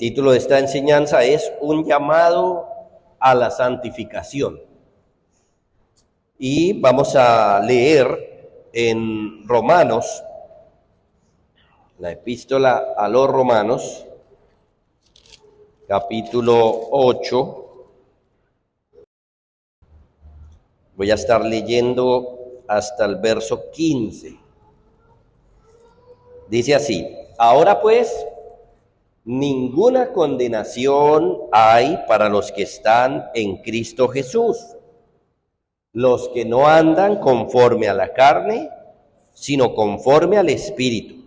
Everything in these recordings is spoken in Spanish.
título de esta enseñanza es Un llamado a la santificación. Y vamos a leer en Romanos, la epístola a los Romanos, capítulo 8. Voy a estar leyendo hasta el verso 15. Dice así: ahora pues, ninguna condenación hay para los que están en Cristo Jesús, los que no andan conforme a la carne, sino conforme al Espíritu.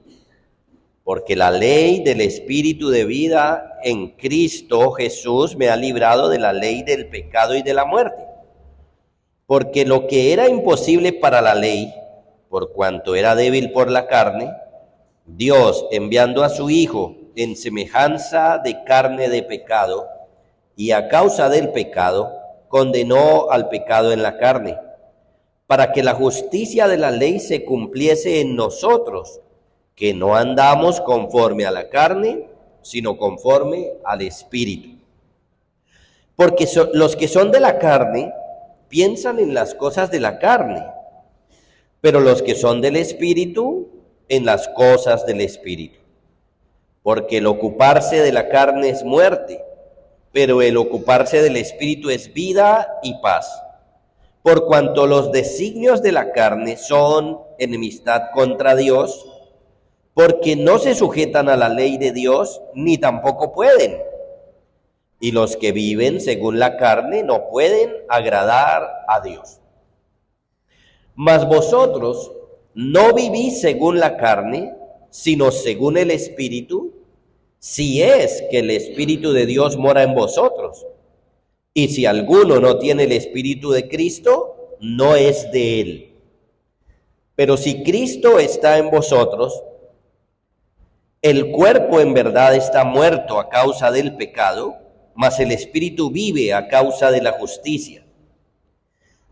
Porque la ley del Espíritu de vida en Cristo Jesús me ha librado de la ley del pecado y de la muerte. Porque lo que era imposible para la ley, por cuanto era débil por la carne, Dios, enviando a su Hijo en semejanza de carne de pecado, y a causa del pecado, condenó al pecado en la carne, para que la justicia de la ley se cumpliese en nosotros, que no andamos conforme a la carne, sino conforme al Espíritu. Porque los que son de la carne piensan en las cosas de la carne, pero los que son del Espíritu, en las cosas del Espíritu. Porque el ocuparse de la carne es muerte, pero el ocuparse del Espíritu es vida y paz. Por cuanto los designios de la carne son enemistad contra Dios, porque no se sujetan a la ley de Dios, ni tampoco pueden. Y los que viven según la carne no pueden agradar a Dios. Mas vosotros no vivís según la carne, sino según el Espíritu, si es que el Espíritu de Dios mora en vosotros. Y si alguno no tiene el Espíritu de Cristo, no es de él. Pero si Cristo está en vosotros, el cuerpo en verdad está muerto a causa del pecado, mas el Espíritu vive a causa de la justicia.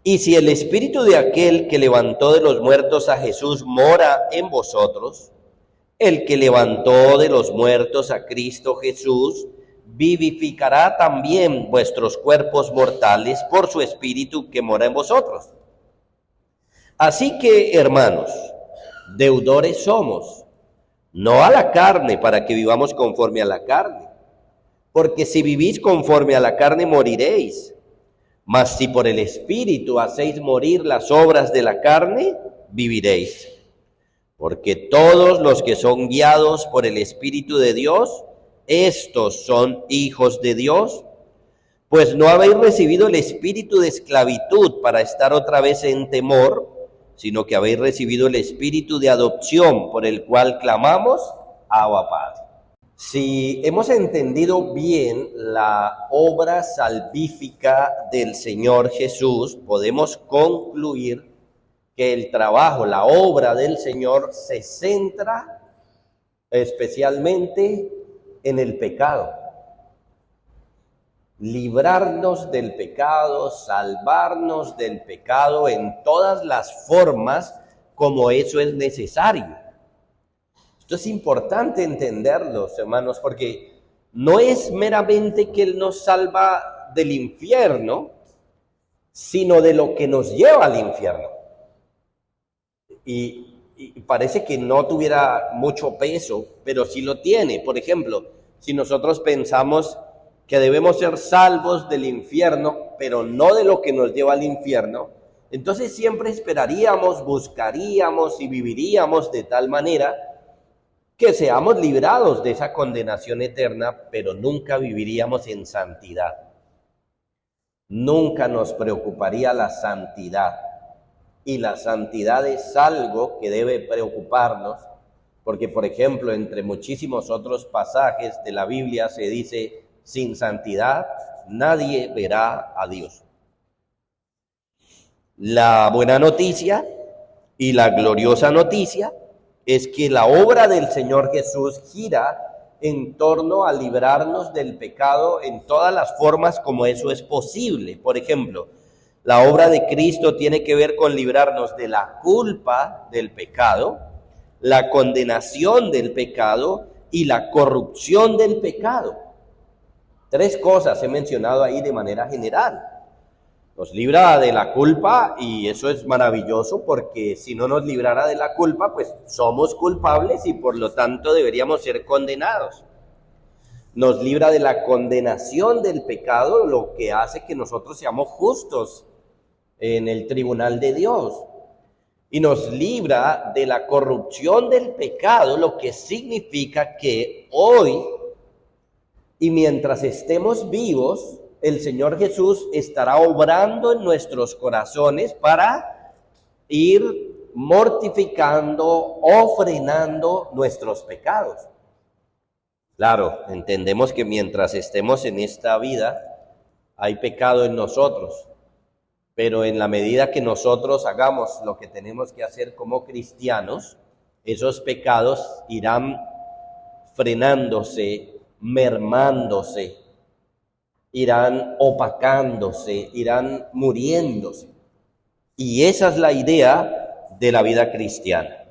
Y si el Espíritu de aquel que levantó de los muertos a Jesús mora en vosotros, el que levantó de los muertos a Cristo Jesús, vivificará también vuestros cuerpos mortales por su Espíritu que mora en vosotros. Así que, hermanos, deudores somos, no a la carne para que vivamos conforme a la carne, porque si vivís conforme a la carne moriréis. Mas si por el Espíritu hacéis morir las obras de la carne, viviréis. Porque todos los que son guiados por el Espíritu de Dios, estos son hijos de Dios. Pues no habéis recibido el espíritu de esclavitud para estar otra vez en temor, sino que habéis recibido el espíritu de adopción, por el cual clamamos, Abba Padre. Si hemos entendido bien la obra salvífica del Señor Jesús, podemos concluir que el trabajo, la obra del Señor se centra especialmente en el pecado. Librarnos del pecado, salvarnos del pecado en todas las formas como eso es necesario. Esto es importante entenderlo, hermanos, porque no es meramente que Él nos salva del infierno, sino de lo que nos lleva al infierno. Y parece que no tuviera mucho peso, pero sí lo tiene. Por ejemplo, si nosotros pensamos que debemos ser salvos del infierno, pero no de lo que nos lleva al infierno, entonces siempre esperaríamos, buscaríamos y viviríamos de tal manera que seamos librados de esa condenación eterna, pero nunca viviríamos en santidad. Nunca nos preocuparía la santidad. Y la santidad es algo que debe preocuparnos, porque, por ejemplo, entre muchísimos otros pasajes de la Biblia se dice: sin santidad nadie verá a Dios. La buena noticia y la gloriosa noticia es que la obra del Señor Jesús gira en torno a librarnos del pecado en todas las formas como eso es posible. Por ejemplo, la obra de Cristo tiene que ver con librarnos de la culpa del pecado, la condenación del pecado y la corrupción del pecado. Tres cosas he mencionado ahí de manera general. Nos libra de la culpa y eso es maravilloso porque si no nos librara de la culpa, pues somos culpables y por lo tanto deberíamos ser condenados. Nos libra de la condenación del pecado, lo que hace que nosotros seamos justos en el tribunal de Dios. Y nos libra de la corrupción del pecado, lo que significa que hoy y mientras estemos vivos, el Señor Jesús estará obrando en nuestros corazones para ir mortificando o frenando nuestros pecados. Claro, entendemos que mientras estemos en esta vida, hay pecado en nosotros. Pero en la medida que nosotros hagamos lo que tenemos que hacer como cristianos, esos pecados irán frenándose, mermándose, irán opacándose, irán muriéndose. Y esa es la idea de la vida cristiana.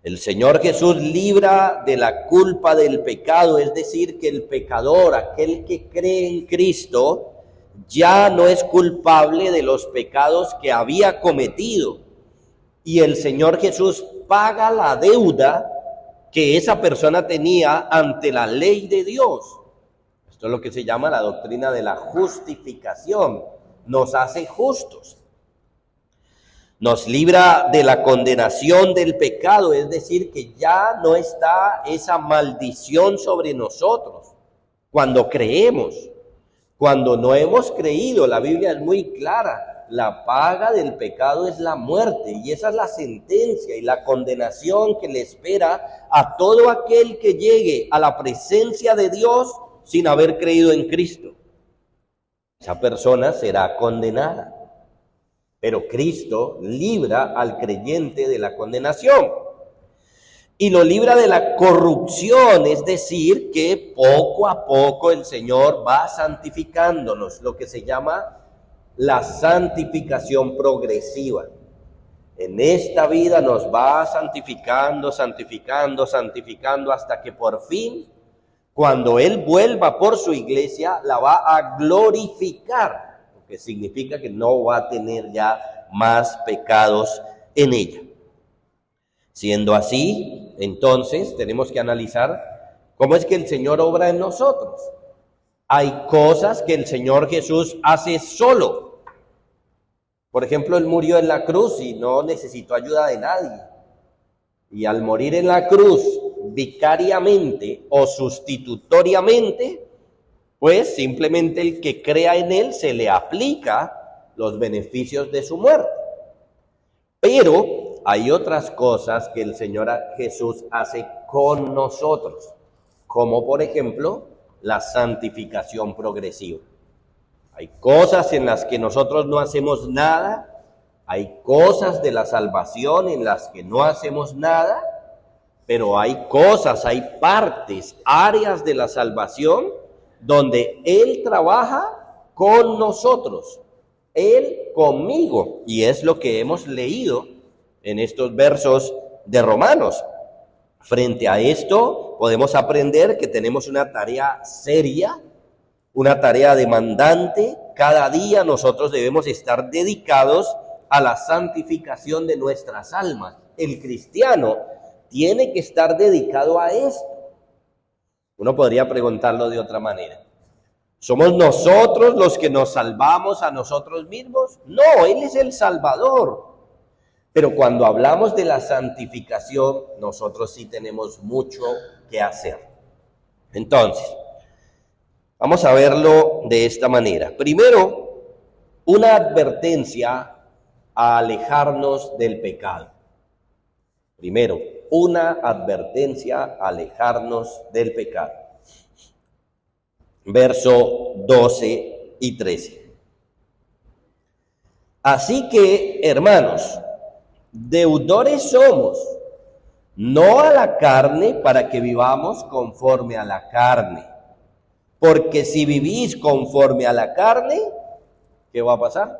El Señor Jesús libra de la culpa del pecado, es decir, que el pecador, aquel que cree en Cristo, ya no es culpable de los pecados que había cometido. Y el Señor Jesús paga la deuda que esa persona tenía ante la ley de Dios. Esto es lo que se llama la doctrina de la justificación. Nos hace justos. Nos libra de la condenación del pecado, es decir, que ya no está esa maldición sobre nosotros cuando creemos. Cuando no hemos creído, la Biblia es muy clara, la paga del pecado es la muerte, y esa es la sentencia y la condenación que le espera a todo aquel que llegue a la presencia de Dios sin haber creído en Cristo. Esa persona será condenada, pero Cristo libra al creyente de la condenación. Y lo libra de la corrupción, es decir, que poco a poco el Señor va santificándonos, lo que se llama la santificación progresiva. En esta vida nos va santificando, santificando, santificando, hasta que por fin, cuando Él vuelva por su iglesia, la va a glorificar, lo que significa que no va a tener ya más pecados en ella. Siendo así, entonces tenemos que analizar cómo es que el Señor obra en nosotros. Hay cosas que el Señor Jesús hace solo. Por ejemplo, Él murió en la cruz y no necesitó ayuda de nadie. Y al morir en la cruz, vicariamente o sustitutoriamente, pues simplemente el que crea en Él se le aplica los beneficios de su muerte. Pero hay otras cosas que el Señor Jesús hace con nosotros, como por ejemplo la santificación progresiva. Hay cosas en las que nosotros no hacemos nada, hay cosas de la salvación en las que no hacemos nada, pero hay cosas, hay partes, áreas de la salvación donde Él trabaja con nosotros, Él conmigo, y es lo que hemos leído en estos versos de Romanos. Frente a esto, podemos aprender que tenemos una tarea seria, una tarea demandante. Cada día nosotros debemos estar dedicados a la santificación de nuestras almas. El cristiano tiene que estar dedicado a esto. Uno podría preguntarlo de otra manera. ¿Somos nosotros los que nos salvamos a nosotros mismos? No, Él es el Salvador. Pero cuando hablamos de la santificación, nosotros sí tenemos mucho que hacer. Entonces, vamos a verlo de esta manera. Primero, una advertencia a alejarnos del pecado. Primero, una advertencia a alejarnos del pecado. Verso 12 y 13. Así que, hermanos, deudores somos, no a la carne, para que vivamos conforme a la carne. Porque si vivís conforme a la carne, ¿qué va a pasar?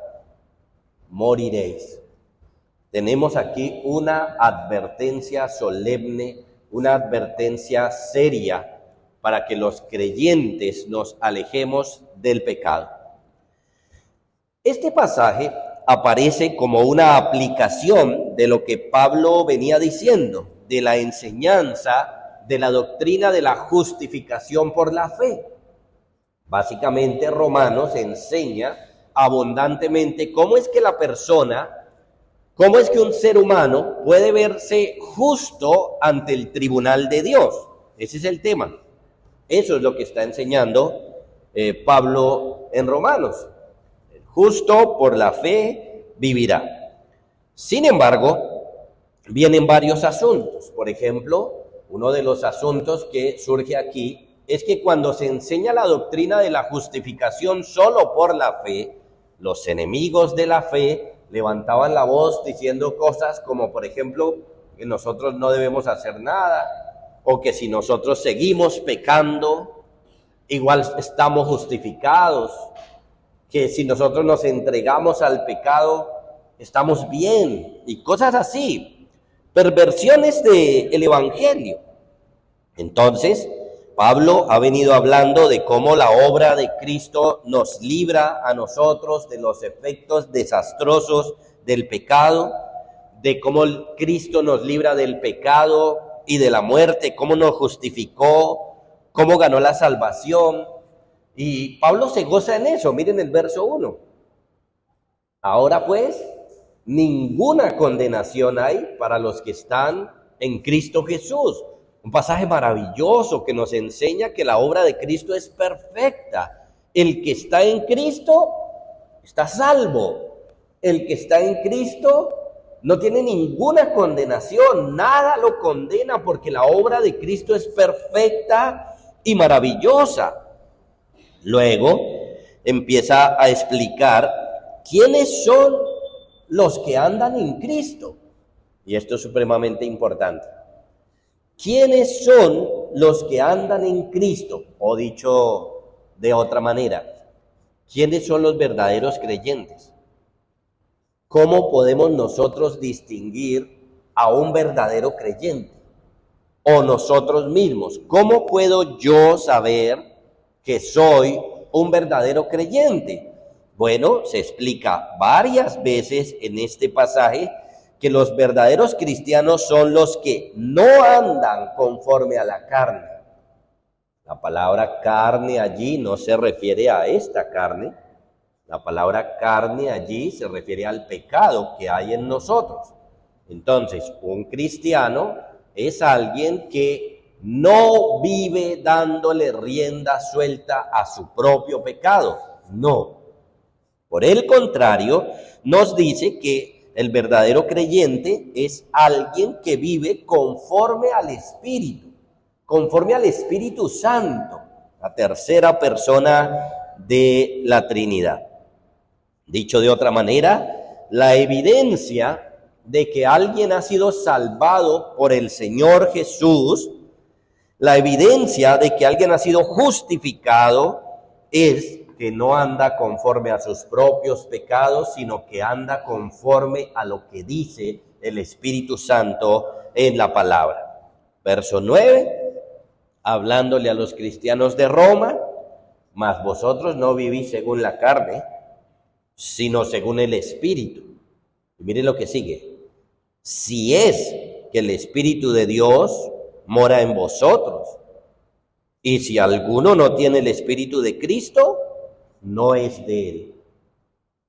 Moriréis. Tenemos aquí una advertencia solemne, una advertencia seria para que los creyentes nos alejemos del pecado. Este pasaje aparece como una aplicación de lo que Pablo venía diciendo, de la enseñanza de la doctrina de la justificación por la fe. Básicamente, Romanos enseña abundantemente cómo es que la persona, cómo es que un ser humano puede verse justo ante el tribunal de Dios. Ese es el tema. Eso es lo que está enseñando Pablo en Romanos. El justo por la fe vivirá. Sin embargo, vienen varios asuntos. Por ejemplo, uno de los asuntos que surge aquí es que cuando se enseña la doctrina de la justificación solo por la fe, los enemigos de la fe levantaban la voz diciendo cosas como, por ejemplo, que nosotros no debemos hacer nada, o que si nosotros seguimos pecando, igual estamos justificados, que si nosotros nos entregamos al pecado, estamos bien, y cosas así, perversiones del evangelio. Entonces, Pablo ha venido hablando de cómo la obra de Cristo nos libra a nosotros de los efectos desastrosos del pecado, de cómo Cristo nos libra del pecado y de la muerte, cómo nos justificó, cómo ganó la salvación. Y Pablo se goza en eso. Miren el verso 1. Ahora pues, ninguna condenación hay para los que están en Cristo Jesús. Un pasaje maravilloso que nos enseña que la obra de Cristo es perfecta. El que está en Cristo está salvo. El que está en Cristo no tiene ninguna condenación, nada lo condena porque la obra de Cristo es perfecta y maravillosa. Luego empieza a explicar quiénes son los que andan en Cristo. Y esto es supremamente importante. ¿Quiénes son los que andan en Cristo? O dicho de otra manera, ¿quiénes son los verdaderos creyentes? ¿Cómo podemos nosotros distinguir a un verdadero creyente? O nosotros mismos, ¿cómo puedo yo saber que soy un verdadero creyente? Bueno, se explica varias veces en este pasaje que los verdaderos cristianos son los que no andan conforme a la carne. La palabra carne allí no se refiere a esta carne. La palabra carne allí se refiere al pecado que hay en nosotros. Entonces, un cristiano es alguien que no vive dándole rienda suelta a su propio pecado. No. Por el contrario, nos dice que el verdadero creyente es alguien que vive conforme al Espíritu Santo, la tercera persona de la Trinidad. Dicho de otra manera, la evidencia de que alguien ha sido salvado por el Señor Jesús, la evidencia de que alguien ha sido justificado es que no anda conforme a sus propios pecados, sino que anda conforme a lo que dice el Espíritu Santo en la palabra. Verso 9, hablándole a los cristianos de Roma, mas vosotros no vivís según la carne, sino según el Espíritu. Y miren lo que sigue. Si es que el Espíritu de Dios mora en vosotros, y si alguno no tiene el Espíritu de Cristo, no es de él.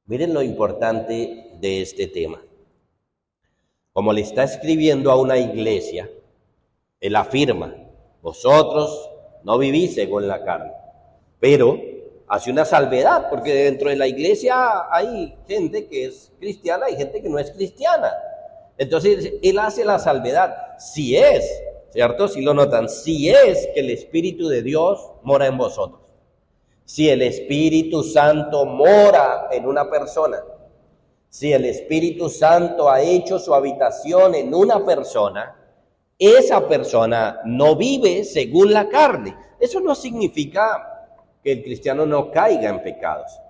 Miren lo importante de este tema. Como le está escribiendo a una iglesia, él afirma, vosotros no vivís según la carne, pero hace una salvedad, porque dentro de la iglesia hay gente que es cristiana y gente que no es cristiana. Entonces, él hace la salvedad. Si es, ¿cierto? Si lo notan, si es que el Espíritu de Dios mora en vosotros. Si el Espíritu Santo mora en una persona, si el Espíritu Santo ha hecho su habitación en una persona, esa persona no vive según la carne. Eso no significa que el cristiano no caiga en pecados,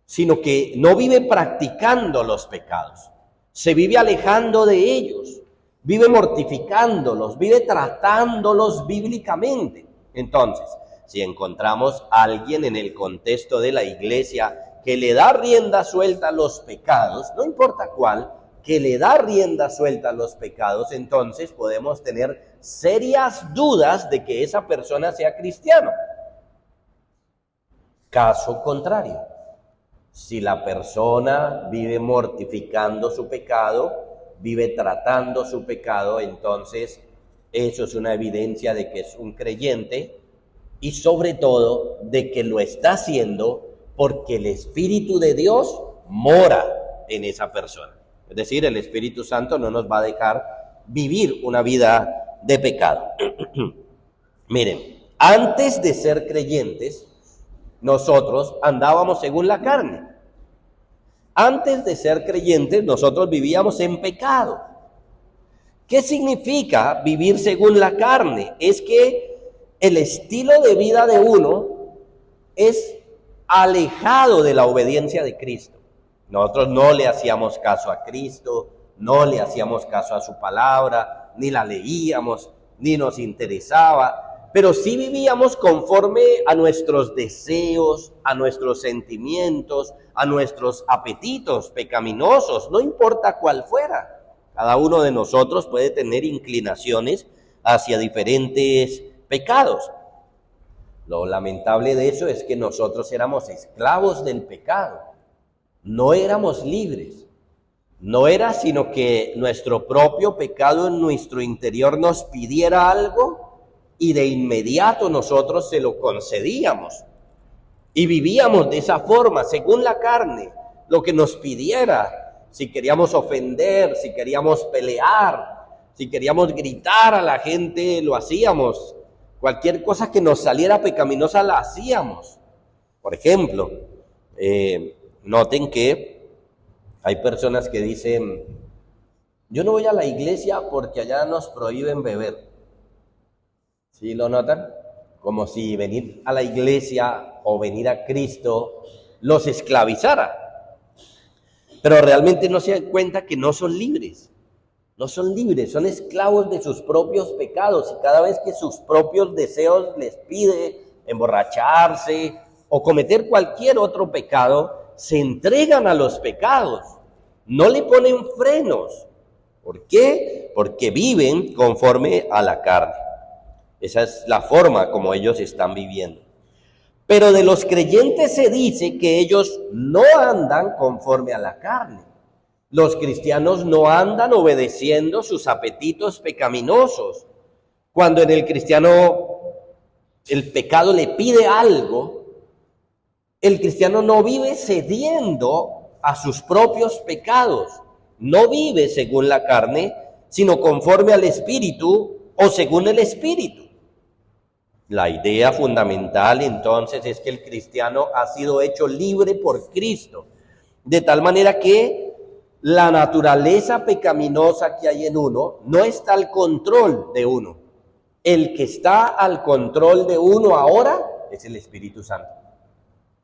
sino que no vive practicando los pecados. Se vive alejando de ellos, vive mortificándolos, vive tratándolos bíblicamente. Entonces, si encontramos a alguien en el contexto de la iglesia que le da rienda suelta a los pecados, no importa cuál, que le da rienda suelta a los pecados, entonces podemos tener serias dudas de que esa persona sea cristiano. Caso contrario, si la persona vive mortificando su pecado, vive tratando su pecado, entonces eso es una evidencia de que es un creyente y sobre todo de que lo está haciendo porque el Espíritu de Dios mora en esa persona. Es decir, el Espíritu Santo no nos va a dejar vivir una vida de pecado. Miren, antes de ser creyentes, nosotros andábamos según la carne. Antes de ser creyentes, nosotros vivíamos en pecado. ¿Qué significa vivir según la carne? Es que el estilo de vida de uno es alejado de la obediencia de Cristo. Nosotros no le hacíamos caso a Cristo, no le hacíamos caso a su palabra, ni la leíamos, ni nos interesaba, pero sí vivíamos conforme a nuestros deseos, a nuestros sentimientos, a nuestros apetitos pecaminosos, no importa cuál fuera. Cada uno de nosotros puede tener inclinaciones hacia diferentes pecados. Lo lamentable de eso es que nosotros éramos esclavos del pecado. No éramos libres. No era sino que nuestro propio pecado en nuestro interior nos pidiera algo y de inmediato nosotros se lo concedíamos. Y vivíamos de esa forma, según la carne, lo que nos pidiera. Si queríamos ofender, si queríamos pelear, si queríamos gritar a la gente, lo hacíamos. Cualquier cosa que nos saliera pecaminosa la hacíamos. Por ejemplo, noten que hay personas que dicen, yo no voy a la iglesia porque allá nos prohíben beber. ¿Sí lo notan? Como si venir a la iglesia o venir a Cristo los esclavizara. Pero realmente no se dan cuenta que no son libres. No son libres, son esclavos de sus propios pecados. Y cada vez que sus propios deseos les pide emborracharse o cometer cualquier otro pecado, se entregan a los pecados. No le ponen frenos. ¿Por qué? Porque viven conforme a la carne. Esa es la forma como ellos están viviendo. Pero de los creyentes se dice que ellos no andan conforme a la carne. Los cristianos no andan obedeciendo sus apetitos pecaminosos. Cuando en el cristiano el pecado le pide algo, el cristiano no vive cediendo a sus propios pecados. No vive según la carne, sino conforme al Espíritu o según el Espíritu. La idea fundamental entonces es que el cristiano ha sido hecho libre por Cristo, de tal manera que la naturaleza pecaminosa que hay en uno no está al control de uno. El que está al control de uno ahora es el Espíritu Santo.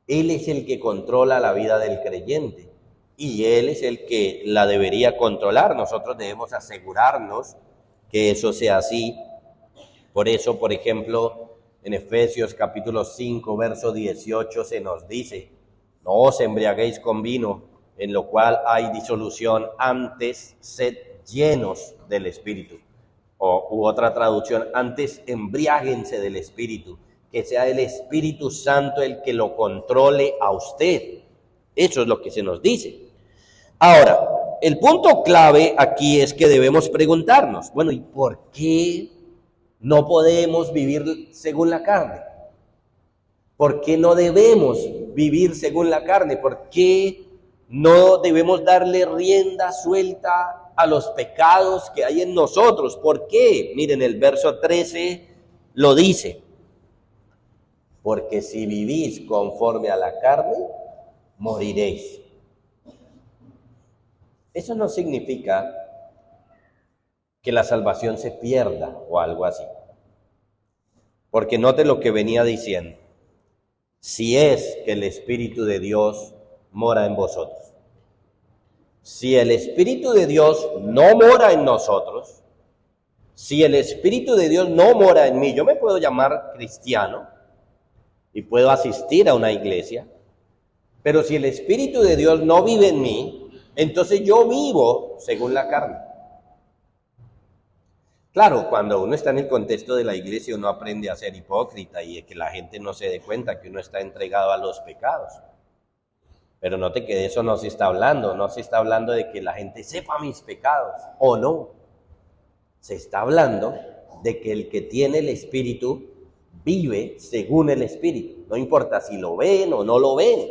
Él es el que controla la vida del creyente y Él es el que la debería controlar. Nosotros debemos asegurarnos que eso sea así. Por eso, por ejemplo, en Efesios capítulo 5, verso 18 se nos dice, no os embriaguéis con vino, en lo cual hay disolución, antes sed llenos del Espíritu. U otra traducción, antes embriáguense del Espíritu, que sea el Espíritu Santo el que lo controle a usted. Eso es lo que se nos dice. Ahora, el punto clave aquí es que debemos preguntarnos, bueno, ¿y por qué no podemos vivir según la carne? ¿Por qué no debemos vivir según la carne? ¿Por qué no debemos darle rienda suelta a los pecados que hay en nosotros? ¿Por qué? Miren, el verso 13 lo dice. Porque si vivís conforme a la carne, moriréis. Eso no significa que la salvación se pierda o algo así. Porque note lo que venía diciendo. Si es que el Espíritu de Dios mora en vosotros. Si el Espíritu de Dios no mora en nosotros, Si el Espíritu de Dios no mora en mí, yo me puedo llamar cristiano y puedo asistir a una iglesia, pero si el Espíritu de Dios no vive en mí, entonces yo vivo según la carne. Claro, cuando uno está en el contexto de la iglesia, uno aprende a ser hipócrita y que la gente no se dé cuenta que uno está entregado a los pecados. Pero note que de eso no se está hablando, no se está hablando de que la gente sepa mis pecados, o no. Se está hablando de que el que tiene el Espíritu vive según el Espíritu. No importa si lo ven o no lo ven.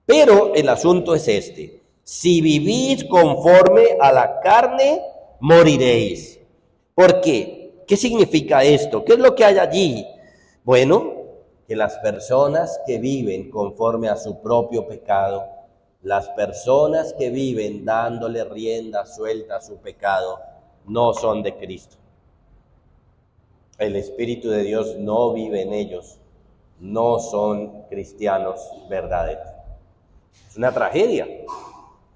Pero el asunto es este: si vivís conforme a la carne, moriréis. ¿Por qué? ¿Qué significa esto? ¿Qué es lo que hay allí? Bueno, que las personas que viven conforme a su propio pecado, las personas que viven dándole rienda suelta a su pecado, no son de Cristo. El Espíritu de Dios no vive en ellos, no son cristianos verdaderos. Es una tragedia.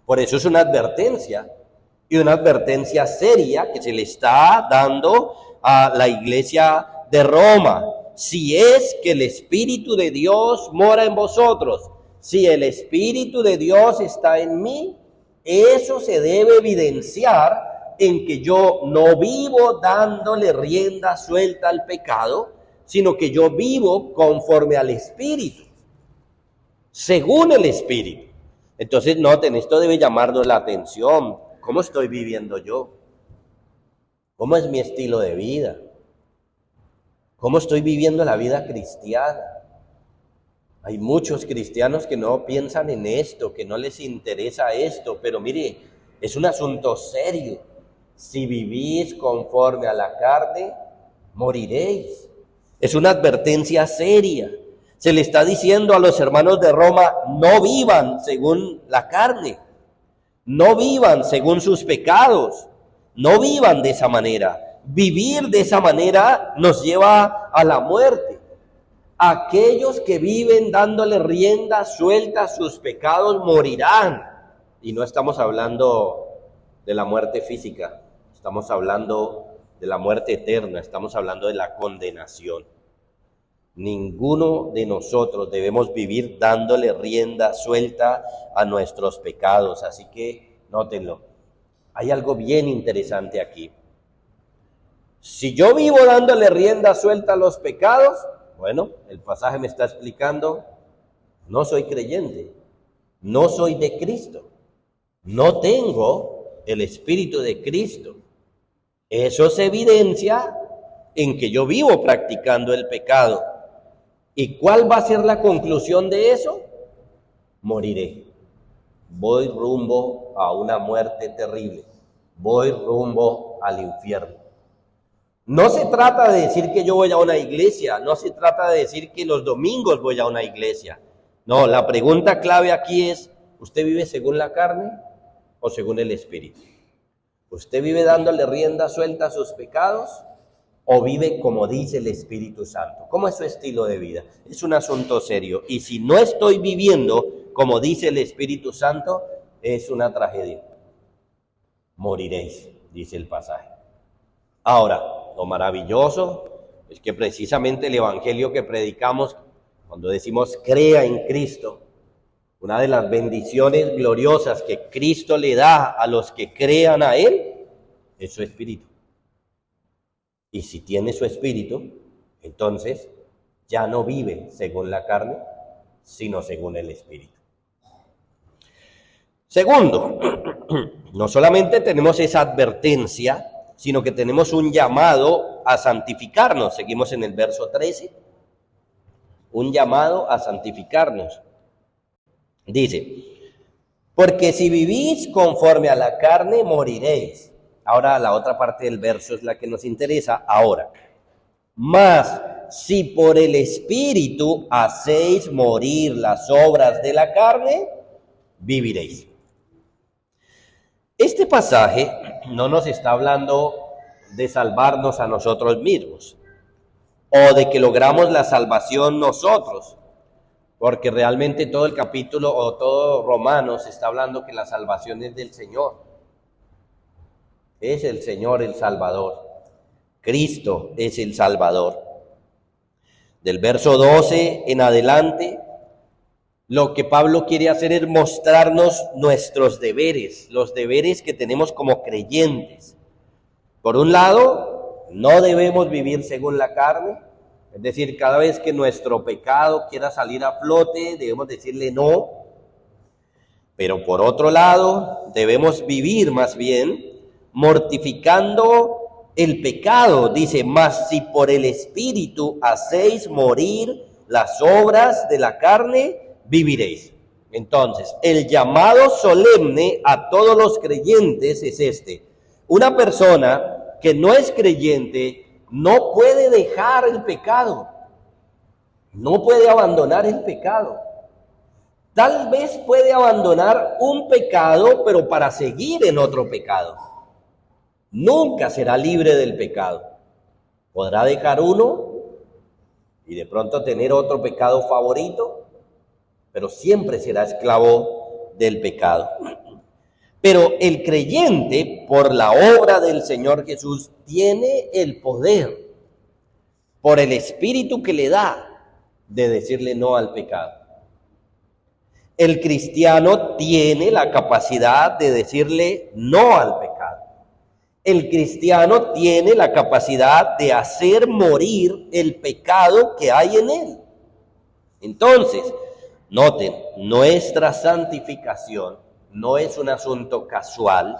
Por eso es una advertencia, y una advertencia seria que se le está dando a la iglesia de Roma. Si es que el Espíritu de Dios mora en vosotros, si el Espíritu de Dios está en mí, eso se debe evidenciar en que yo no vivo dándole rienda suelta al pecado, sino que yo vivo conforme al Espíritu, según el Espíritu. Entonces, noten, esto debe llamarnos la atención. ¿Cómo estoy viviendo yo? ¿Cómo es mi estilo de vida? ¿Cómo estoy viviendo la vida cristiana? Hay muchos cristianos que no piensan en esto, que no les interesa esto, pero mire, es un asunto serio. Si vivís conforme a la carne, moriréis. Es una advertencia seria. Se le está diciendo a los hermanos de Roma: no vivan según la carne, no vivan según sus pecados, no vivan de esa manera. Vivir de esa manera nos lleva a la muerte. Aquellos que viven dándole rienda suelta a sus pecados morirán. Y no estamos hablando de la muerte física, estamos hablando de la muerte eterna, estamos hablando de la condenación. Ninguno de nosotros debemos vivir dándole rienda suelta a nuestros pecados. Así que nótenlo, hay algo bien interesante aquí. Si yo vivo dándole rienda suelta a los pecados, bueno, el pasaje me está explicando, no soy creyente, no soy de Cristo, no tengo el Espíritu de Cristo. Eso se evidencia en que yo vivo practicando el pecado. ¿Y cuál va a ser la conclusión de eso? Moriré. Voy rumbo a una muerte terrible. Voy rumbo al infierno. No se trata de decir que yo voy a una iglesia, no se trata de decir que los domingos voy a una iglesia. No, la pregunta clave aquí es: ¿usted vive según la carne o según el Espíritu? ¿Usted vive dándole rienda suelta a sus pecados o vive como dice el Espíritu Santo? ¿Cómo es su estilo de vida? Es un asunto serio. Y si no estoy viviendo como dice el Espíritu Santo, es una tragedia. Moriréis, dice el pasaje. Ahora, lo maravilloso es que precisamente el evangelio que predicamos, cuando decimos crea en Cristo, una de las bendiciones gloriosas que Cristo le da a los que crean a Él es su Espíritu. Y si tiene su Espíritu, entonces ya no vive según la carne, sino según el Espíritu. Segundo, no solamente tenemos esa advertencia, sino que tenemos un llamado a santificarnos. Seguimos en el verso 13. Un llamado a santificarnos. Dice: porque si vivís conforme a la carne, moriréis. Ahora la otra parte del verso es la que nos interesa ahora. Mas si por el Espíritu hacéis morir las obras de la carne, viviréis. Este pasaje no nos está hablando de salvarnos a nosotros mismos o de que logramos la salvación nosotros, porque realmente todo el capítulo o todo Romanos está hablando que la salvación es del Señor. Es el Señor el Salvador. Cristo es el Salvador. Del verso 12 en adelante, lo que Pablo quiere hacer es mostrarnos nuestros deberes, los deberes que tenemos como creyentes. Por un lado, no debemos vivir según la carne, es decir, cada vez que nuestro pecado quiera salir a flote, debemos decirle no. Pero por otro lado, debemos vivir más bien mortificando el pecado. Dice, mas si por el Espíritu hacéis morir las obras de la carne, viviréis. Entonces, el llamado solemne a todos los creyentes es este. Una persona que no es creyente no puede dejar el pecado, no puede abandonar el pecado. Tal vez puede abandonar un pecado, pero para seguir en otro pecado. Nunca será libre del pecado. Podrá dejar uno y de pronto tener otro pecado favorito, pero siempre será esclavo del pecado. Pero el creyente, por la obra del Señor Jesús, tiene el poder, por el Espíritu que le da, de decirle no al pecado. El cristiano tiene la capacidad de decirle no al pecado. El cristiano tiene la capacidad de hacer morir el pecado que hay en él. Entonces, noten, nuestra santificación no es un asunto casual,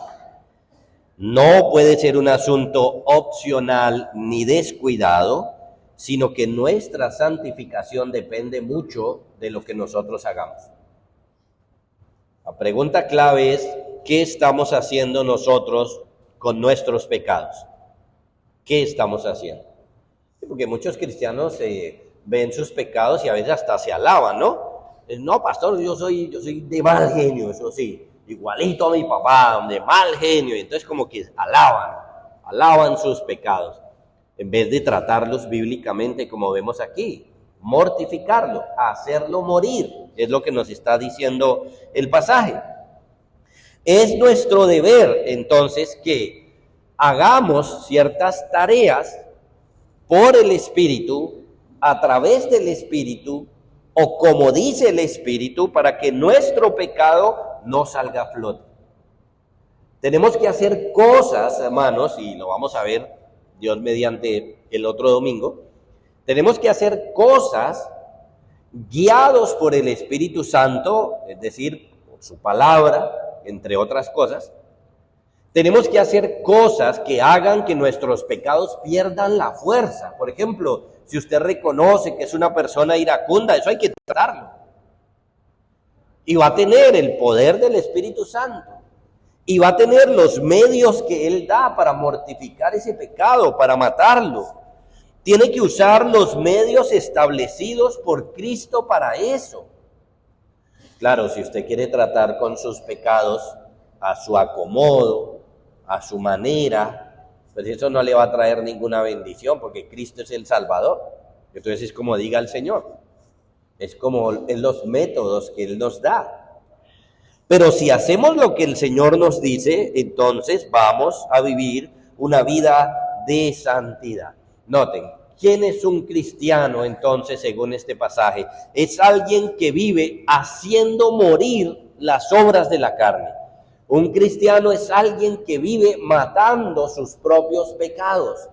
no puede ser un asunto opcional ni descuidado, sino que nuestra santificación depende mucho de lo que nosotros hagamos. La pregunta clave es, ¿qué estamos haciendo nosotros con nuestros pecados? ¿Qué estamos haciendo? Porque muchos cristianos ven sus pecados y a veces hasta se alaban, ¿no? No, pastor, yo soy de mal genio, eso sí, igualito a mi papá, de mal genio. Y entonces como que alaban sus pecados, en vez de tratarlos bíblicamente como vemos aquí. Mortificarlo, hacerlo morir, es lo que nos está diciendo el pasaje. Es nuestro deber, entonces, que hagamos ciertas tareas por el Espíritu, a través del Espíritu, o como dice el Espíritu, para que nuestro pecado no salga a flote. Tenemos que hacer cosas, hermanos, y lo vamos a ver, Dios mediante, el otro domingo. Tenemos que hacer cosas guiados por el Espíritu Santo, es decir, por su palabra, entre otras cosas. Tenemos que hacer cosas que hagan que nuestros pecados pierdan la fuerza. Por ejemplo, si usted reconoce que es una persona iracunda, eso hay que tratarlo. Y va a tener el poder del Espíritu Santo. Y va a tener los medios que Él da para mortificar ese pecado, para matarlo. Tiene que usar los medios establecidos por Cristo para eso. Claro, si usted quiere tratar con sus pecados a su acomodo, a su manera, pues eso no le va a traer ninguna bendición, porque Cristo es el Salvador. Entonces es como diga el Señor, es como en los métodos que Él nos da. Pero si hacemos lo que el Señor nos dice, entonces vamos a vivir una vida de santidad. Noten, ¿quién es un cristiano entonces según este pasaje? Es alguien que vive haciendo morir las obras de la carne. Un cristiano es alguien que vive matando sus propios pecados,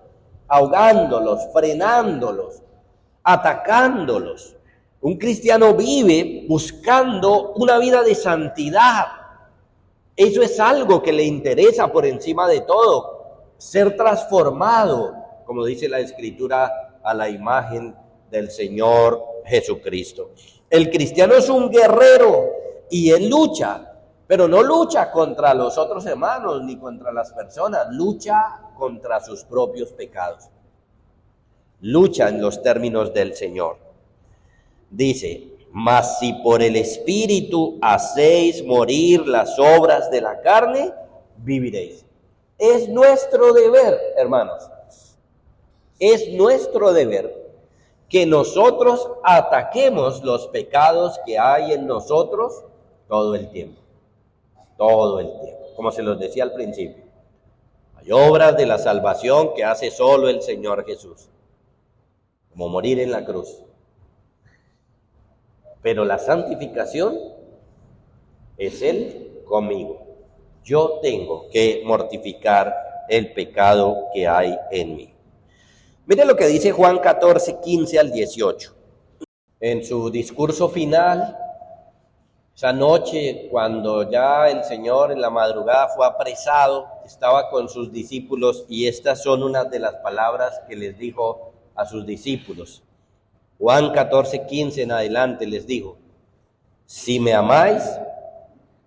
ahogándolos, frenándolos, atacándolos. Un cristiano vive buscando una vida de santidad. Eso es algo que le interesa por encima de todo, ser transformado, como dice la Escritura, a la imagen del Señor Jesucristo. El cristiano es un guerrero y él lucha, pero no lucha contra los otros hermanos ni contra las personas, lucha contra sus propios pecados. Lucha en los términos del Señor. Dice, mas si por el Espíritu hacéis morir las obras de la carne, viviréis. Es nuestro deber, hermanos. Es nuestro deber que nosotros ataquemos los pecados que hay en nosotros todo el tiempo. Todo el tiempo. Como se los decía al principio. Hay obras de la salvación que hace solo el Señor Jesús, como morir en la cruz. Pero la santificación es Él conmigo. Yo tengo que mortificar el pecado que hay en mí. Mire lo que dice Juan 14, 15 al 18. En su discurso final, esa noche, cuando ya el Señor en la madrugada fue apresado, estaba con sus discípulos y estas son unas de las palabras que les dijo a sus discípulos. Juan 14, 15 en adelante les dijo: si me amáis,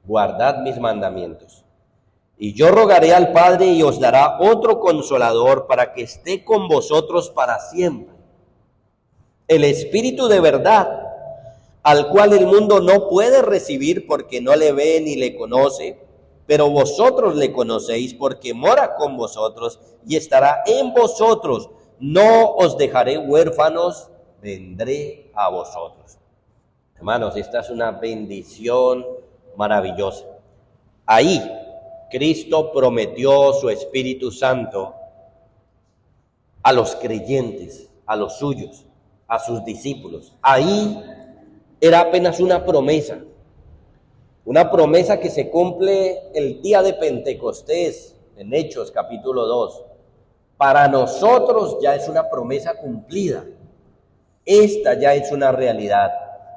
guardad mis mandamientos. Y yo rogaré al Padre y os dará otro consolador para que esté con vosotros para siempre. El Espíritu de verdad, al cual el mundo no puede recibir porque no le ve ni le conoce, pero vosotros le conocéis porque mora con vosotros y estará en vosotros. No os dejaré huérfanos, vendré a vosotros. Hermanos, esta es una bendición maravillosa. Ahí Cristo prometió su Espíritu Santo a los creyentes, a los suyos, a sus discípulos. Ahí era apenas una promesa que se cumple el día de Pentecostés, en Hechos capítulo 2. Para nosotros ya es una promesa cumplida. Esta ya es una realidad.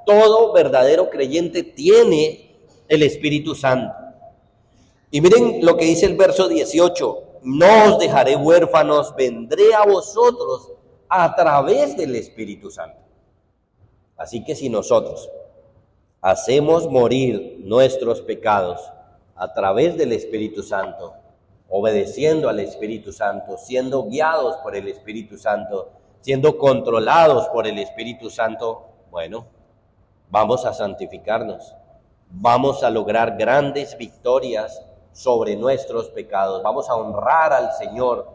Todo verdadero creyente tiene el Espíritu Santo. Y miren lo que dice el verso 18. No os dejaré huérfanos, vendré a vosotros a través del Espíritu Santo. Así que si nosotros hacemos morir nuestros pecados a través del Espíritu Santo, obedeciendo al Espíritu Santo, siendo guiados por el Espíritu Santo, siendo controlados por el Espíritu Santo, bueno, vamos a santificarnos, vamos a lograr grandes victorias sobre nuestros pecados, vamos a honrar al Señor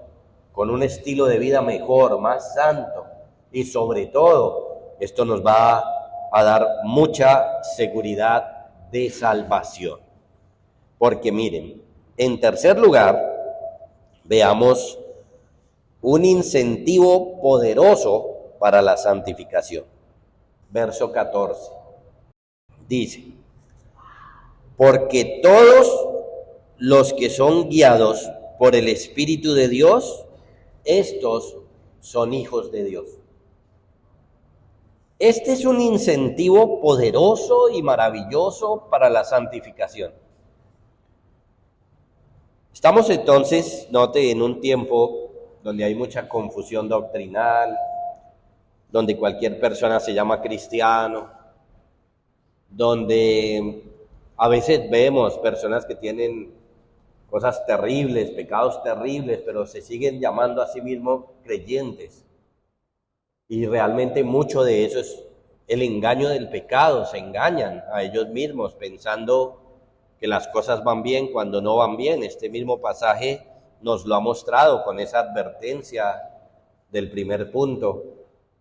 con un estilo de vida mejor, más santo, y sobre todo, esto nos va a dar mucha seguridad de salvación. Porque miren, en tercer lugar, veamos un incentivo poderoso para la santificación. Verso 14. Dice: porque todos los que son guiados por el Espíritu de Dios, estos son hijos de Dios. Este es un incentivo poderoso y maravilloso para la santificación. Estamos entonces, note, en un tiempo donde hay mucha confusión doctrinal, donde cualquier persona se llama cristiano, donde a veces vemos personas que tienen cosas terribles, pecados terribles, pero se siguen llamando a sí mismos creyentes. Y realmente mucho de eso es el engaño del pecado. Se engañan a ellos mismos pensando que las cosas van bien cuando no van bien. Este mismo pasaje nos lo ha mostrado con esa advertencia del primer punto.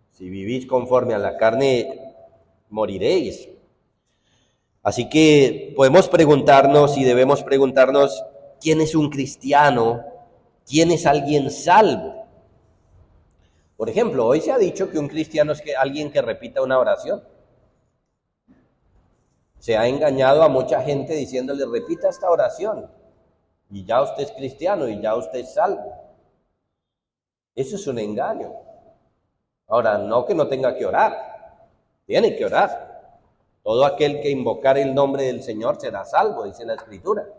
Si vivís conforme a la carne, moriréis. Así que podemos preguntarnos y debemos preguntarnos: ¿quién es un cristiano? ¿Quién es alguien salvo? Por ejemplo, hoy se ha dicho que un cristiano es alguien que repita una oración. Se ha engañado a mucha gente diciéndole: repita esta oración y ya usted es cristiano y ya usted es salvo. Eso es un engaño. Ahora, no que no tenga que orar, tiene que orar. Todo aquel que invocar el nombre del Señor será salvo, dice la Escritura.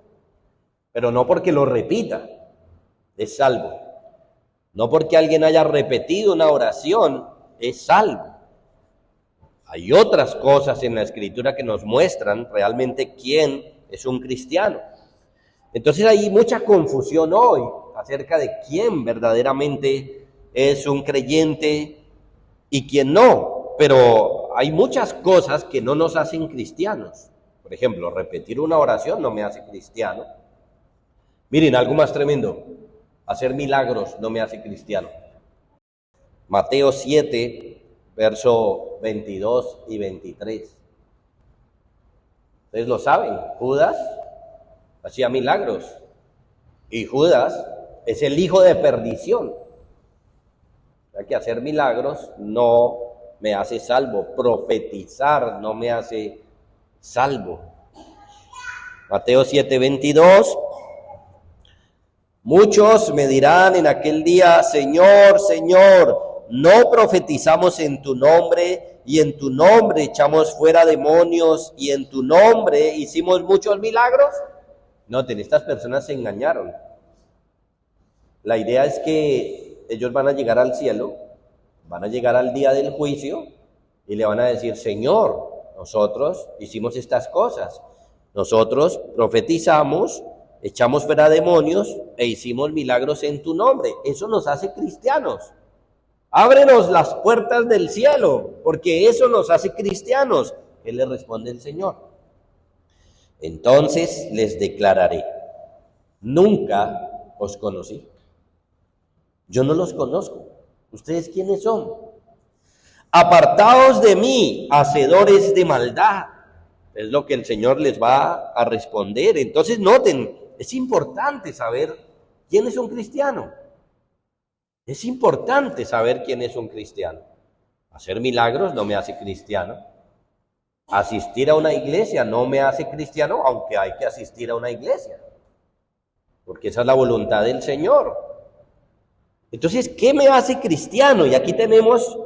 Pero no porque lo repita, es salvo. No porque alguien haya repetido una oración, es salvo. Hay otras cosas en la Escritura que nos muestran realmente quién es un cristiano. Entonces hay mucha confusión hoy acerca de quién verdaderamente es un creyente y quién no. Pero hay muchas cosas que no nos hacen cristianos. Por ejemplo, repetir una oración no me hace cristiano. Miren, algo más tremendo. Hacer milagros no me hace cristiano. Mateo 7, verso 22 y 23. Ustedes lo saben, Judas hacía milagros. Y Judas es el hijo de perdición. O sea que hacer milagros no me hace salvo, profetizar no me hace salvo. Mateo 7:22. Muchos me dirán en aquel día: Señor, Señor, ¿no profetizamos en tu nombre, y en tu nombre echamos fuera demonios, y en tu nombre hicimos muchos milagros? Noten, estas personas se engañaron. La idea es que ellos van a llegar al cielo, van a llegar al día del juicio, y le van a decir: Señor, nosotros hicimos estas cosas, nosotros profetizamos, echamos fuera demonios e hicimos milagros en tu nombre. Eso nos hace cristianos. Ábrenos las puertas del cielo, porque eso nos hace cristianos. ¿Qué le responde el Señor? Entonces les declararé: nunca os conocí. Yo no los conozco. ¿Ustedes quiénes son? Apartaos de mí, hacedores de maldad. Es lo que el Señor les va a responder. Entonces noten, es importante saber quién es un cristiano. Es importante saber quién es un cristiano. Hacer milagros no me hace cristiano. Asistir a una iglesia no me hace cristiano, aunque hay que asistir a una iglesia, porque esa es la voluntad del Señor. Entonces, ¿qué me hace cristiano? Y aquí tenemos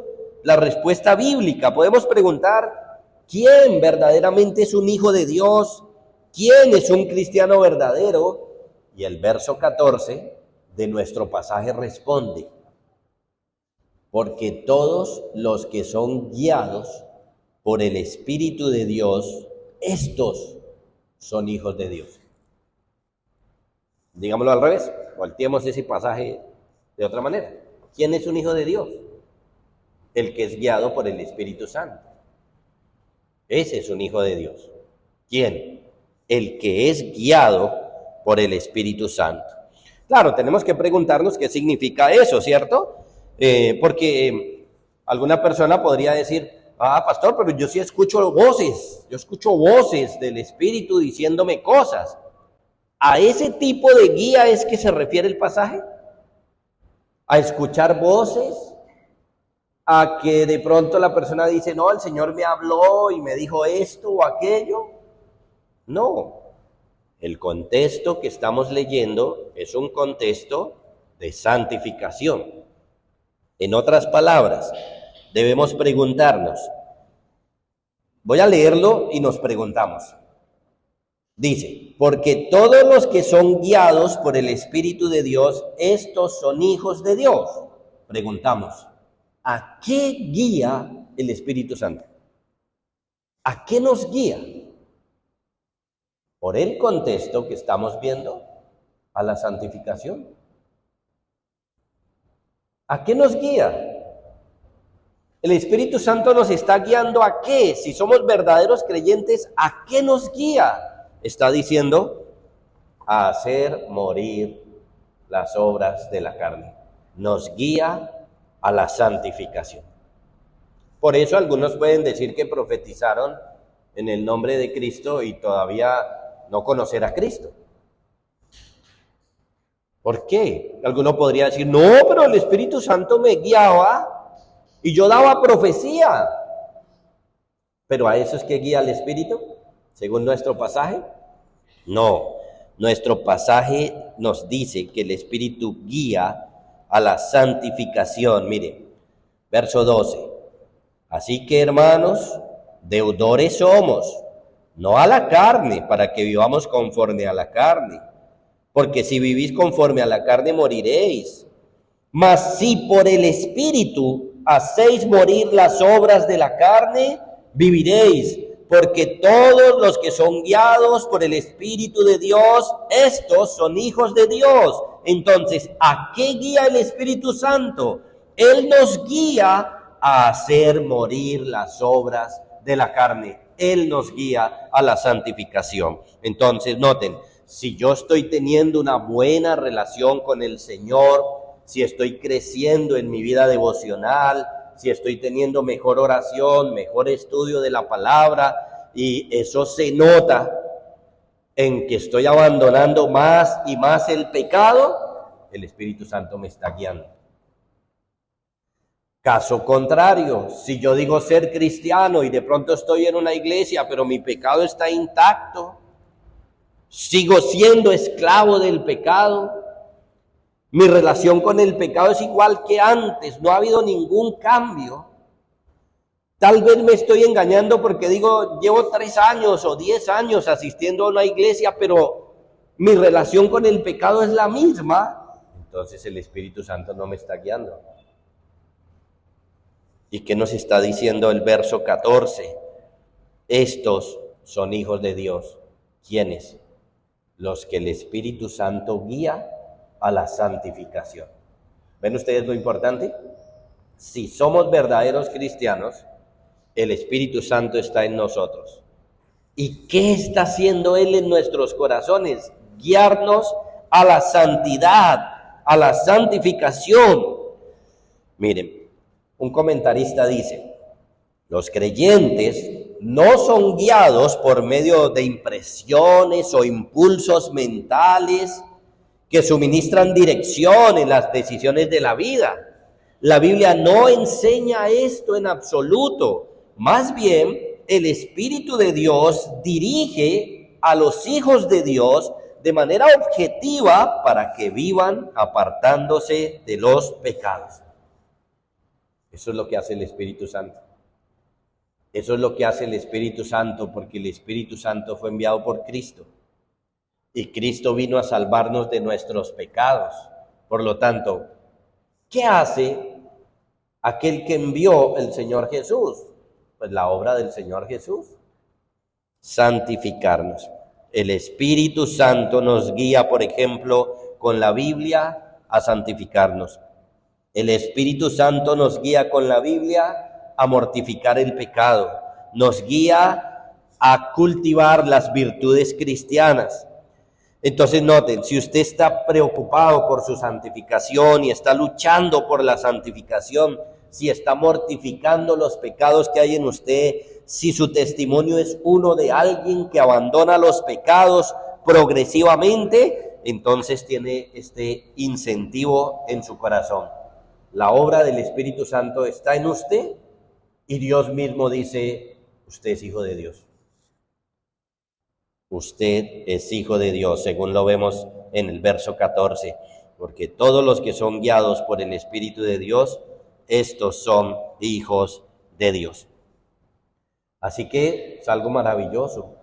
la respuesta bíblica. Podemos preguntar: ¿quién verdaderamente es un hijo de Dios? ¿Quién es un cristiano verdadero? Y el verso 14 de nuestro pasaje responde: porque todos los que son guiados por el Espíritu de Dios, estos son hijos de Dios. Digámoslo al revés, volteemos ese pasaje de otra manera. ¿Quién es un hijo de Dios? El que es guiado por el Espíritu Santo. Ese es un hijo de Dios. ¿Quién? El que es guiado por el Espíritu Santo. Claro, tenemos que preguntarnos qué significa eso, ¿cierto? Porque alguna persona podría decir: pastor, pero yo sí escucho voces del Espíritu diciéndome cosas. ¿A ese tipo de guía es que se refiere el pasaje? ¿A escuchar voces? ¿A que de pronto la persona dice: no, el Señor me habló y me dijo esto o aquello? No. El contexto que estamos leyendo es un contexto de santificación. En otras palabras, debemos preguntarnos. Voy a leerlo y nos preguntamos. Dice: porque todos los que son guiados por el Espíritu de Dios, estos son hijos de Dios. Preguntamos: ¿a qué guía el Espíritu Santo? ¿A qué nos guía? Por el contexto que estamos viendo, a la santificación. ¿A qué nos guía? El Espíritu Santo nos está guiando ¿a qué? Si somos verdaderos creyentes, ¿a qué nos guía? Está diciendo: a hacer morir las obras de la carne. Nos guía a la santificación. Por eso algunos pueden decir que profetizaron en el nombre de Cristo y todavía no conocer a Cristo. ¿Por qué? Alguno podría decir: no, pero el Espíritu Santo me guiaba y yo daba profecía. ¿Pero a eso es que guía el Espíritu, según nuestro pasaje? No, nuestro pasaje nos dice que el Espíritu guía a la santificación. Mire, verso 12. Así que, hermanos, deudores somos, no a la carne, para que vivamos conforme a la carne. Porque si vivís conforme a la carne, moriréis. Mas si por el Espíritu hacéis morir las obras de la carne, viviréis. Porque todos los que son guiados por el Espíritu de Dios, estos son hijos de Dios. Entonces, ¿a qué guía el Espíritu Santo? Él nos guía a hacer morir las obras de la carne. Él nos guía a la santificación. Entonces, noten, si yo estoy teniendo una buena relación con el Señor, si estoy creciendo en mi vida devocional, si estoy teniendo mejor oración, mejor estudio de la palabra, y eso se nota en que estoy abandonando más y más el pecado, el Espíritu Santo me está guiando. Caso contrario, si yo digo ser cristiano y de pronto estoy en una iglesia, pero mi pecado está intacto, sigo siendo esclavo del pecado, mi relación con el pecado es igual que antes, no ha habido ningún cambio. Tal vez me estoy engañando porque digo, llevo 3 años o 10 años asistiendo a una iglesia, pero mi relación con el pecado es la misma. Entonces el Espíritu Santo no me está guiando. ¿Y qué nos está diciendo el verso 14? Estos son hijos de Dios. ¿Quiénes? Los que el Espíritu Santo guía a la santificación. ¿Ven ustedes lo importante? Si somos verdaderos cristianos, el Espíritu Santo está en nosotros. ¿Y qué está haciendo Él en nuestros corazones? Guiarnos a la santidad, a la santificación. Miren, un comentarista dice, los creyentes no son guiados por medio de impresiones o impulsos mentales que suministran dirección en las decisiones de la vida. La Biblia no enseña esto en absoluto. Más bien, el Espíritu de Dios dirige a los hijos de Dios de manera objetiva para que vivan apartándose de los pecados. Eso es lo que hace el Espíritu Santo. Eso es lo que hace el Espíritu Santo, porque el Espíritu Santo fue enviado por Cristo. Y Cristo vino a salvarnos de nuestros pecados. Por lo tanto, ¿qué hace aquel que envió el Señor Jesús? Pues la obra del Señor Jesús. Santificarnos. El Espíritu Santo nos guía, por ejemplo, con la Biblia a santificarnos. El Espíritu Santo nos guía con la Biblia a mortificar el pecado. Nos guía a cultivar las virtudes cristianas. Entonces noten, si usted está preocupado por su santificación y está luchando por la santificación, si está mortificando los pecados que hay en usted, si su testimonio es uno de alguien que abandona los pecados progresivamente, entonces tiene este incentivo en su corazón. La obra del Espíritu Santo está en usted y Dios mismo dice, usted es hijo de Dios. Usted es hijo de Dios, según lo vemos en el verso 14, porque todos los que son guiados por el Espíritu de Dios, estos son hijos de Dios. Así que es algo maravilloso.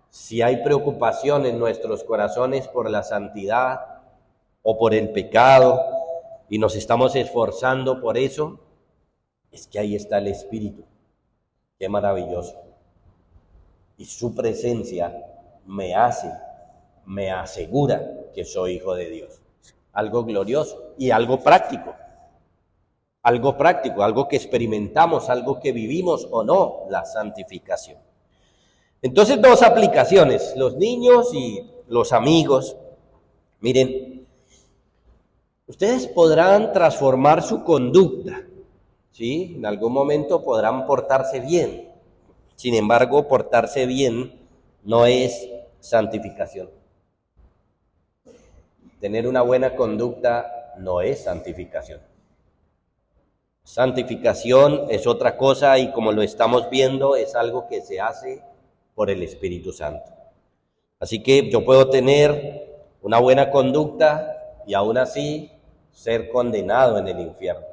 Si hay preocupación en nuestros corazones por la santidad o por el pecado y nos estamos esforzando por eso, es que ahí está el Espíritu. Qué maravilloso. Y su presencia me asegura que soy hijo de Dios. Algo glorioso y algo práctico. Algo que experimentamos, algo que vivimos o no, la santificación. Entonces, 2 aplicaciones, los niños y los amigos. Miren, ustedes podrán transformar su conducta, ¿sí? En algún momento podrán portarse bien. Sin embargo, portarse bien no es santificación. Tener una buena conducta no es santificación. Santificación es otra cosa y como lo estamos viendo es algo que se hace por el Espíritu Santo. Así que yo puedo tener una buena conducta y aún así ser condenado en el infierno.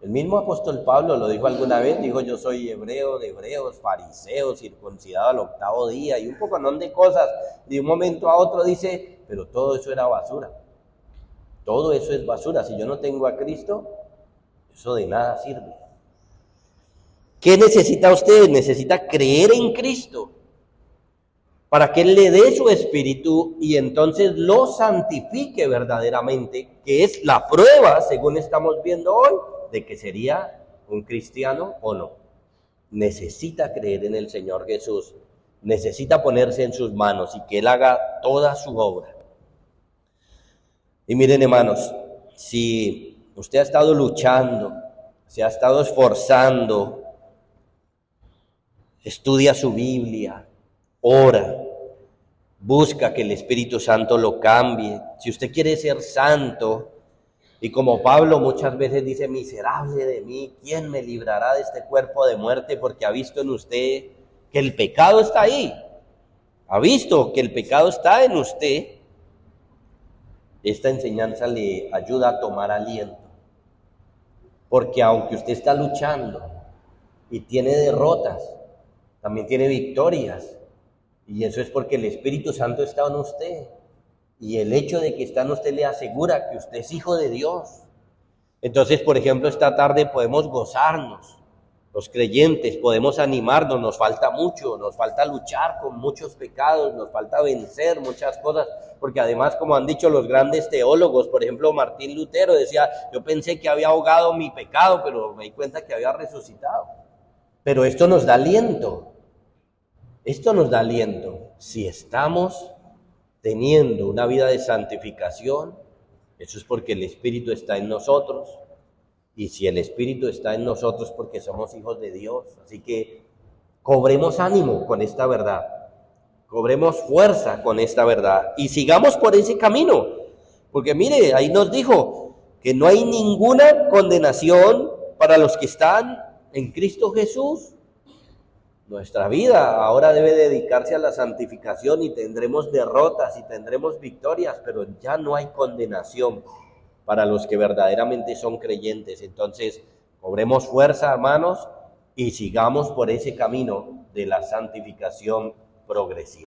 El mismo apóstol Pablo lo dijo alguna vez, dijo yo soy hebreo de hebreos, fariseo, circuncidado al 8º día y un poconón de cosas. De un momento a otro dice, pero todo eso era basura. Todo eso es basura. Si yo no tengo a Cristo, eso de nada sirve. ¿Qué necesita usted? Necesita creer en Cristo para que Él le dé su Espíritu y entonces lo santifique verdaderamente, que es la prueba, según estamos viendo hoy, de que sería un cristiano o no. Necesita creer en el Señor Jesús, necesita ponerse en sus manos y que Él haga toda su obra. Y miren, hermanos, si usted ha estado luchando, se ha estado esforzando, estudia su Biblia, ora, busca que el Espíritu Santo lo cambie. Si usted quiere ser santo, y como Pablo muchas veces dice, miserable de mí, ¿quién me librará de este cuerpo de muerte? Porque ha visto en usted que el pecado está ahí. Ha visto que el pecado está en usted. Esta enseñanza le ayuda a tomar aliento. Porque aunque usted está luchando y tiene derrotas, también tiene victorias. Y eso es porque el Espíritu Santo está en usted. Y el hecho de que está en usted le asegura que usted es hijo de Dios. Entonces, por ejemplo, esta tarde podemos gozarnos. Los creyentes podemos animarnos, nos falta mucho, nos falta luchar con muchos pecados, nos falta vencer muchas cosas, porque además, como han dicho los grandes teólogos, por ejemplo, Martín Lutero decía, yo pensé que había ahogado mi pecado, pero me di cuenta que había resucitado. Pero esto nos da aliento, Si estamos teniendo una vida de santificación, eso es porque el Espíritu está en nosotros. Y si el Espíritu está en nosotros, porque somos hijos de Dios. Así que cobremos ánimo con esta verdad. Cobremos fuerza con esta verdad. Y sigamos por ese camino. Porque mire, ahí nos dijo que no hay ninguna condenación para los que están en Cristo Jesús. Nuestra vida ahora debe dedicarse a la santificación y tendremos derrotas y tendremos victorias, pero ya no hay condenación para los que verdaderamente son creyentes. Entonces, cobremos fuerza, hermanos, y sigamos por ese camino de la santificación progresiva.